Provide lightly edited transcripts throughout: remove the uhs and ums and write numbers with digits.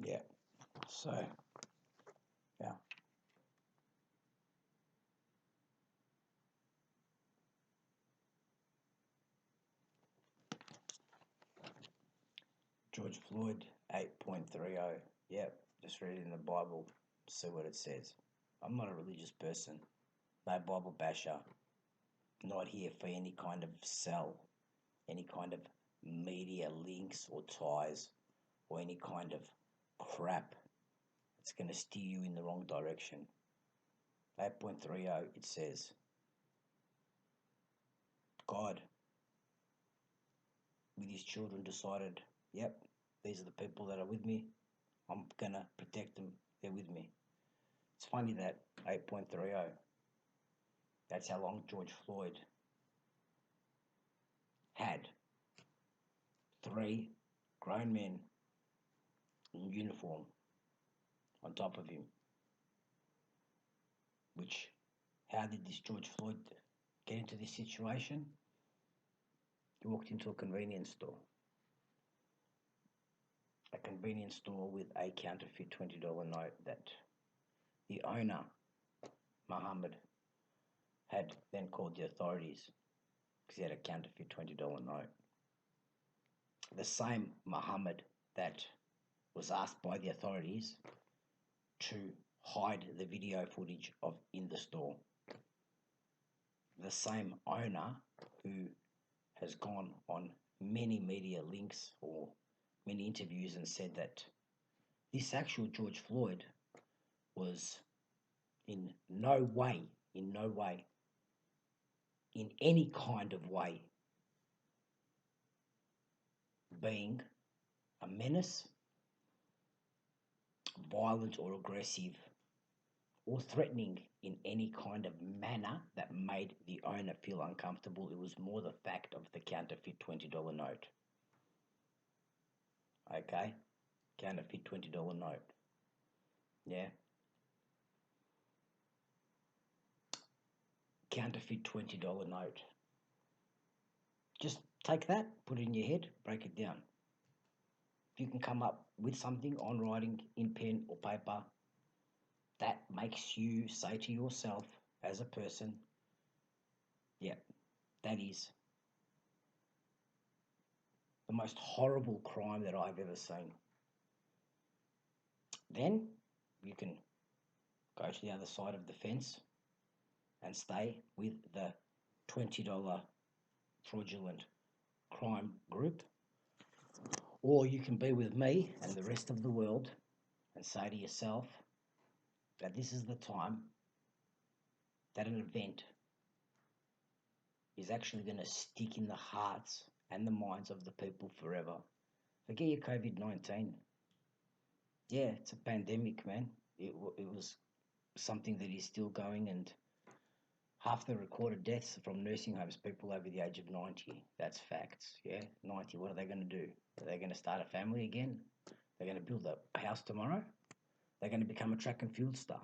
Yeah. So, yeah. George Floyd 8.30. Yep. Just read it in the Bible. See what it says. I'm not a religious person. No Bible basher. Not here for any kind of sell, any kind of media links or ties, or any kind of crap that's going to steer you in the wrong direction. 8.30, it says, God, with his children, decided, yep, these are the people that are with me. I'm going to protect them. They're with me. It's funny that 8.30, that's how long George Floyd had 3 grown men in uniform on top of him. Which, how did this George Floyd get into this situation? He walked into a convenience store. A convenience store with a counterfeit $20 note that the owner, Muhammad, had then called the authorities because he had a counterfeit $20 note. The same Muhammad that was asked by the authorities to hide the video footage of in the store. The same owner who has gone on many media links or many interviews and said that this actual George Floyd was in no way, in any kind of way, being a menace, violent or aggressive, or threatening in any kind of manner that made the owner feel uncomfortable. It was more the fact of the counterfeit $20 note. Okay? Counterfeit $20 note. Yeah? Counterfeit $20 note. Just take that, put it in your head, break it down. If you can come up with something on writing in pen or paper that makes you say to yourself as a person, yeah, that is the most horrible crime that I've ever seen. Then you can go to the other side of the fence and stay with the $20 fraudulent crime group. Or you can be with me and the rest of the world and say to yourself that this is the time that an event is actually going to stick in the hearts and the minds of the people forever. Forget your COVID-19. Yeah, it's a pandemic, man. It was something that is still going, and half the recorded deaths from nursing homes, people over the age of 90. That's facts, yeah? 90, what are they going to do? Are they going to start a family again? They're going to build a house tomorrow? They're going to become a track and field star.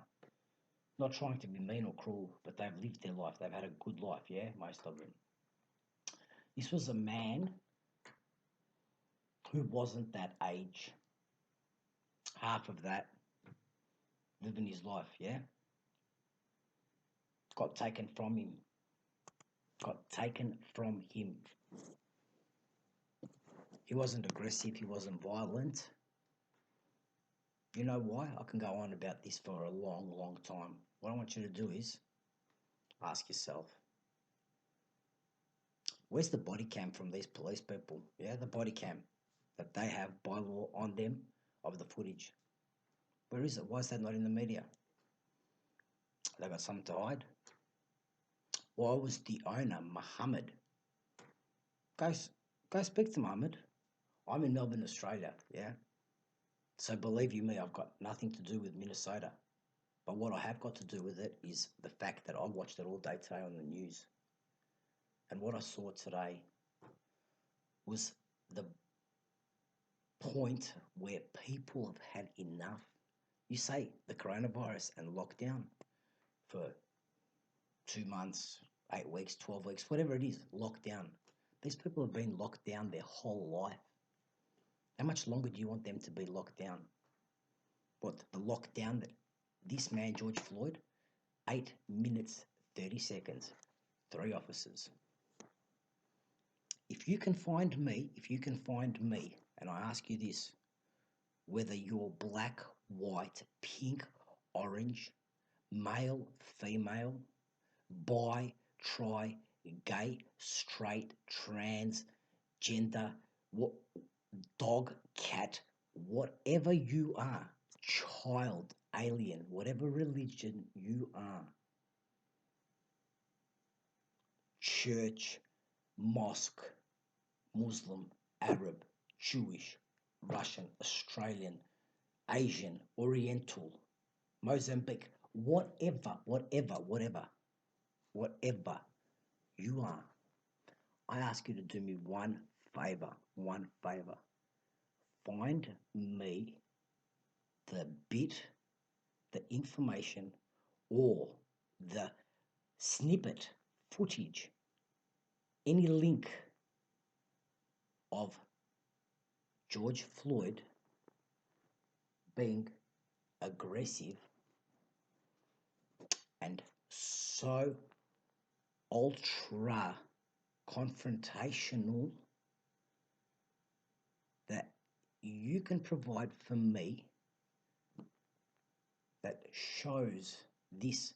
Not trying to be mean or cruel, but they've lived their life. They've had a good life, yeah? Most of them. This was a man who wasn't that age. Half of that, living his life, yeah? Got taken from him. Got taken from him. He wasn't aggressive, he wasn't violent. You know why? I can go on about this for a long, long time. What I want you to do is ask yourself, where's the body cam from these police people? Yeah, the body cam that they have by law on them of the footage. Where is it? Why is that not in the media? They got something to hide. Why was the owner, Muhammad? Go speak to Muhammad. I'm in Melbourne, Australia, yeah? So believe you me, I've got nothing to do with Minnesota. But what I have got to do with it is the fact that I watched it all day today on the news. And what I saw today was the point where people have had enough. You say the coronavirus and lockdown for 2 months, 8 weeks, 12 weeks, whatever it is, lockdown. These people have been locked down their whole life. How much longer do you want them to be locked down? the lockdown that this man, George Floyd, 8 minutes, 30 seconds, 3 officers. If you can find me, and I ask you this, whether you're black, white, pink, orange, male, female, bi, tri, gay, straight, trans, gender, dog, cat, whatever you are, child, alien, whatever religion you are, church, mosque, Muslim, Arab, Jewish, Russian, Australian, Asian, Oriental, Mozambique, whatever you are, I ask you to do me one favor. Find me the bit, the information, or the snippet, footage, any link of George Floyd being aggressive and so ultra confrontational that you can provide for me that shows this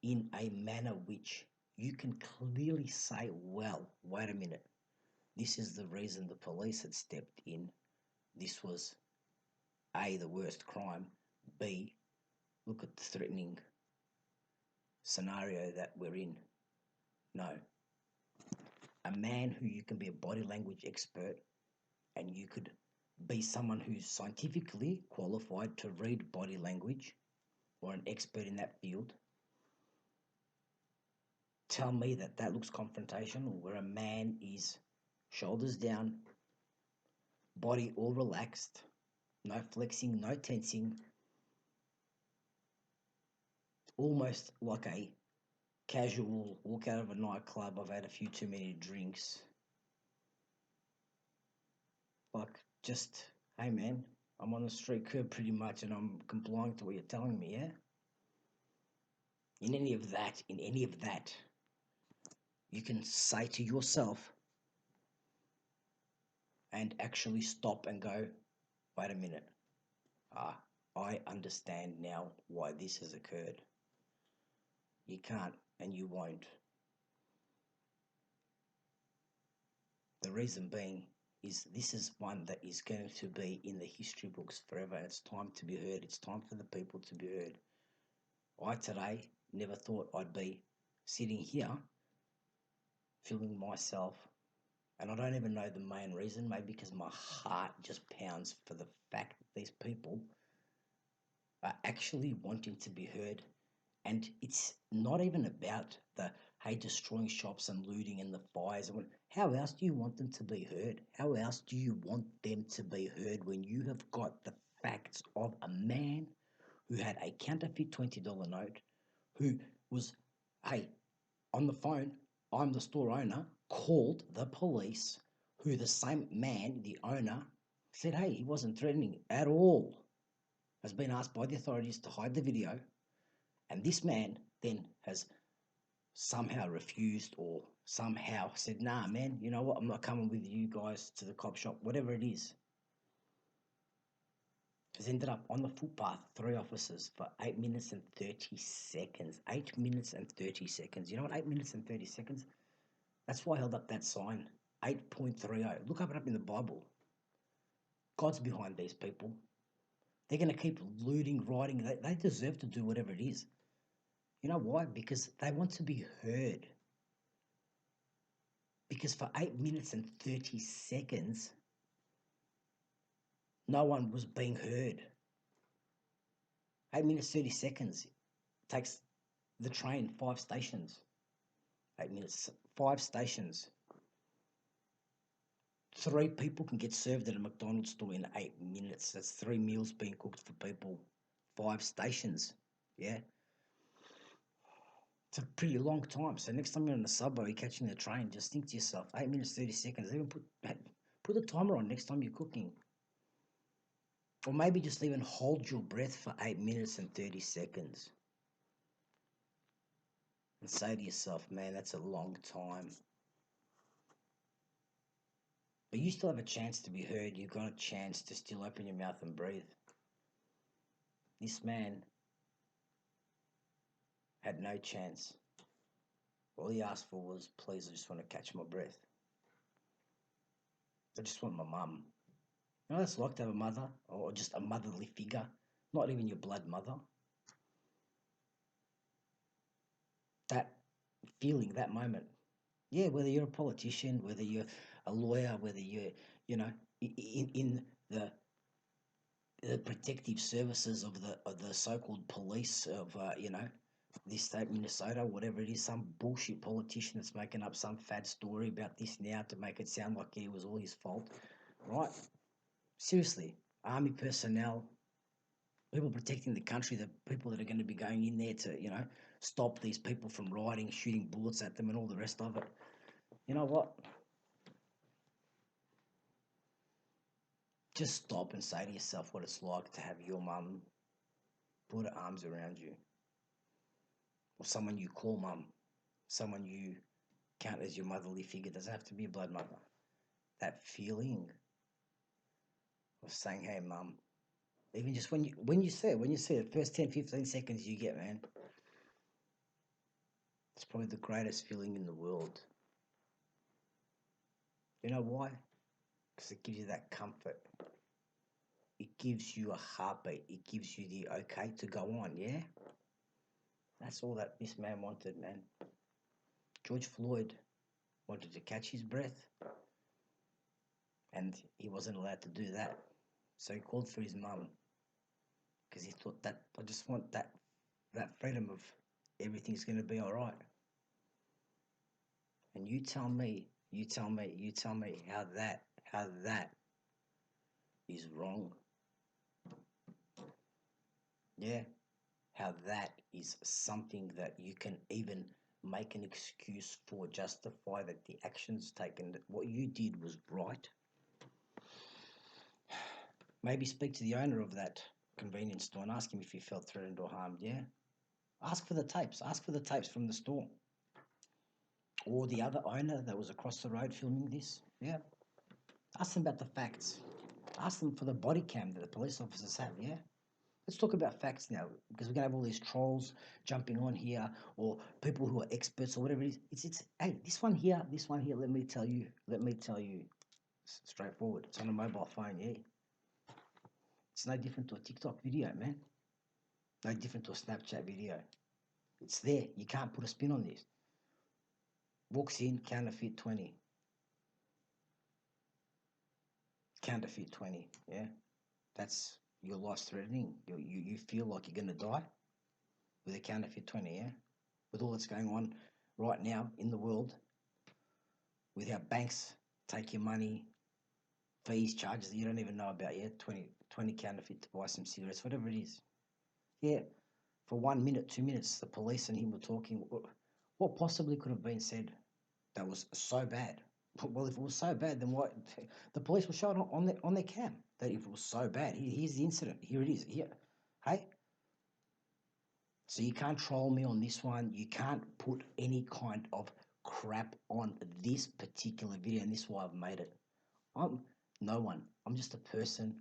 in a manner which you can clearly say, well, wait a minute, this is the reason the police had stepped in. This was A, the worst crime, B, look at the threatening scenario that we're in. No. A man who you can be a body language expert and you could be someone who's scientifically qualified to read body language or an expert in that field, tell me that that looks confrontational, where a man is shoulders down, body all relaxed, no flexing, no tensing, almost like a casual walk out of a nightclub, I've had a few too many drinks. Like, just, hey man, I'm on the street curb pretty much and I'm complying to what you're telling me, yeah? In any of that, you can say to yourself and actually stop and go, wait a minute, I understand now why this has occurred. You can't and you won't. The reason being is this is one that is going to be in the history books forever. It's time to be heard. It's time for the people to be heard. I today never thought I'd be sitting here filming myself, and I don't even know the main reason, maybe because my heart just pounds for the fact that these people are actually wanting to be heard. And it's not even about the, hey, destroying shops and looting and the fires. How else do you want them to be heard? How else do you want them to be heard when you have got the facts of a man who had a counterfeit $20 note, who was, hey, on the phone, I'm the store owner, called the police, who the same man, the owner, said, hey, he wasn't threatening at all, has been asked by the authorities to hide the video. And this man then has somehow refused or somehow said, nah, man, you know what? I'm not coming with you guys to the cop shop, whatever it is. Has ended up on the footpath, 3 officers for 8 minutes and 30 seconds. 8 minutes and 30 seconds. You know what? 8 minutes and 30 seconds? That's why I held up that sign. 8.30. Look up in the Bible. God's behind these people. They're going to keep looting, rioting. They deserve to do whatever it is. You know why? Because they want to be heard. Because for 8 minutes and 30 seconds, no one was being heard. 8 minutes, 30 seconds takes the train 5 stations. 8 minutes, 5 stations. 3 people can get served at a McDonald's store in 8 minutes. That's 3 meals being cooked for people. 5 stations. Yeah. It's a pretty long time. So next time you're in the subway, you're catching the train, just think to yourself, 8 minutes, 30 seconds. Even put the timer on next time you're cooking. Or maybe just even hold your breath for 8 minutes and 30 seconds and say to yourself, man, that's a long time. But you still have a chance to be heard. You've got a chance to still open your mouth and breathe. This man had no chance. All he asked for was, please, I just want to catch my breath. I just want my mum. You know what it's like to have a mother, or just a motherly figure, not even your blood mother. That feeling, that moment. Yeah, whether you're a politician, whether you're a lawyer, whether you're, in the protective services of the so-called police of, this state, Minnesota, whatever it is, some bullshit politician that's making up some fad story about this now to make it sound like it was all his fault, right? Seriously, army personnel, people protecting the country, the people that are going to be going in there to, stop these people from rioting, shooting bullets at them and all the rest of it. You know what? Just stop and say to yourself what it's like to have your mum put her arms around you. Or someone you call mum. Someone you count as your motherly figure. It doesn't have to be a blood mother. That feeling of saying, hey mum. Even just when you say it, the first 10, 15 seconds you get, man. It's probably the greatest feeling in the world. You know why? Because it gives you that comfort. It gives you a heartbeat. It gives you the okay to go on, yeah? That's all that this man wanted, man. George Floyd wanted to catch his breath, and he wasn't allowed to do that. So he called for his mum, because he thought that, I just want that freedom of everything's going to be all right. And you tell me how that is wrong. Yeah, how that is something that you can even make an excuse for, justify that the actions taken, that what you did was right. Maybe speak to the owner of that convenience store and ask him if he felt threatened or harmed, yeah? Ask for the tapes. Ask for the tapes from the store. Or the other owner that was across the road filming this, yeah? Ask them about the facts. Ask them for the body cam that the police officers have, yeah? Let's talk about facts now, because we're going to have all these trolls jumping on here, or people who are experts or whatever it is. It's hey, this one here, let me tell you, straightforward. It's on a mobile phone, yeah? It's no different to a TikTok video, man. No different to a Snapchat video. It's there. You can't put a spin on this. Walks in, counterfeit 20. Counterfeit 20, yeah? That's your life's threatening. You feel like you're going to die with a counterfeit 20, yeah? With all that's going on right now in the world, with how banks take your money, fees, charges that you don't even know about, yeah? 20 counterfeit to buy some cigarettes, whatever it is. Yeah, for 1 minute, 2 minutes, the police and him were talking. What possibly could have been said that was so bad? Well, if it was so bad, then what? The police will show it on their cam. That if it was so bad, here's the incident. Here it is. Here, hey. So you can't troll me on this one. You can't put any kind of crap on this particular video, and this is why I've made it. I'm no one. I'm just a person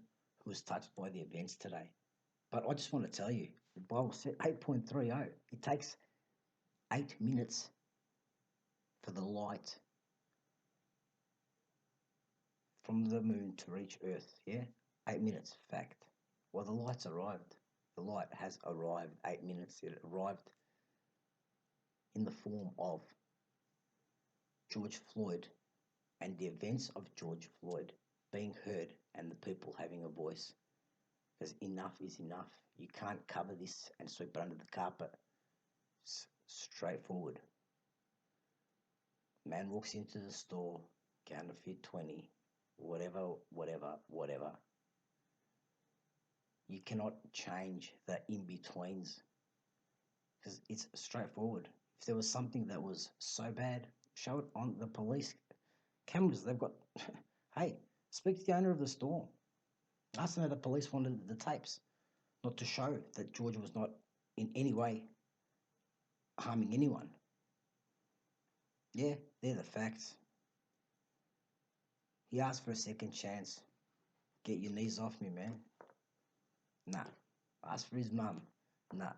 who was touched by the events today. But I just want to tell you, the Bible said 8.30. It takes 8 minutes for the light from the moon to reach Earth, yeah? 8 minutes, fact. Well, the light's arrived. The light has arrived. 8 minutes. It arrived in the form of George Floyd and the events of George Floyd being heard and the people having a voice. Because enough is enough. You can't cover this and sweep it under the carpet. It's straightforward. Man walks into the store, counterfeit 20, whatever. You cannot change the in-betweens, because it's straightforward. If there was something that was so bad, show it on the police cameras. They've got, hey, speak to the owner of the store. Last night the police wanted the tapes, not to show that George was not in any way harming anyone. Yeah, they're the facts. He asked for a second chance. Get your knees off me, man. Nah. Ask for his mum. Nah.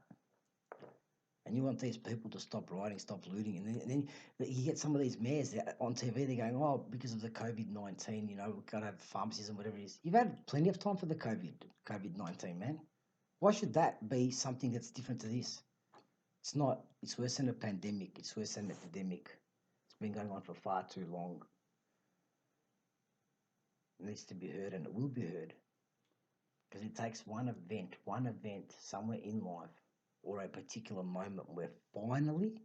And you want these people to stop rioting, stop looting, and then you get some of these mayors on TV. They're going, "Oh, because of the COVID-19, we've got to have pharmacies and whatever it is." You've had plenty of time for the COVID-19, man. Why should that be something that's different to this? It's not. It's worse than a pandemic. It's worse than an epidemic. It's been going on for far too long. It needs to be heard, and it will be heard. Because it takes one event somewhere in life or a particular moment where finally,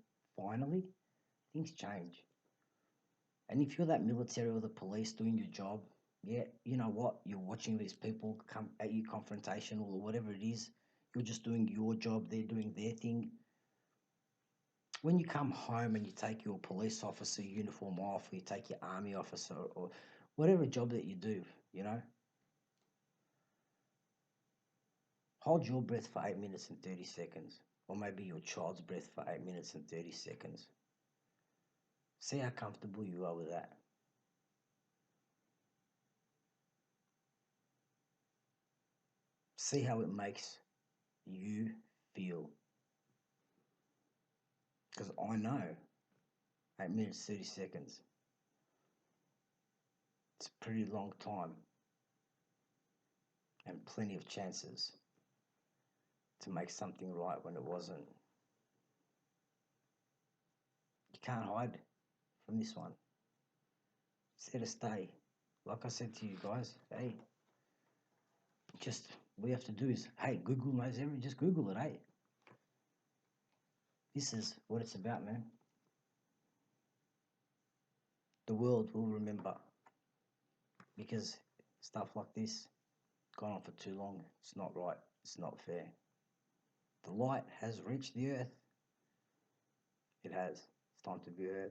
things change. And if you're that military or the police doing your job, yeah, you know what? You're watching these people come at you confrontational or whatever it is. You're just doing your job, they're doing their thing. When you come home and you take your police officer uniform off, or you take your army officer or whatever job that you do, hold your breath for 8 minutes and 30 seconds, or maybe your child's breath for 8 minutes and 30 seconds. See how comfortable you are with that. See how it makes you feel. Because I know 8 minutes, 30 seconds. It's a pretty long time and plenty of chances to make something right when it wasn't. You can't hide from this one. It's here to stay. Like I said to you guys, hey, just what you have to do is, hey, Google knows everything. Just Google it, hey. This is what it's about, man. The world will remember because stuff like this gone on for too long. It's not right. It's not fair. The light has reached the earth. It has. It's time to be heard.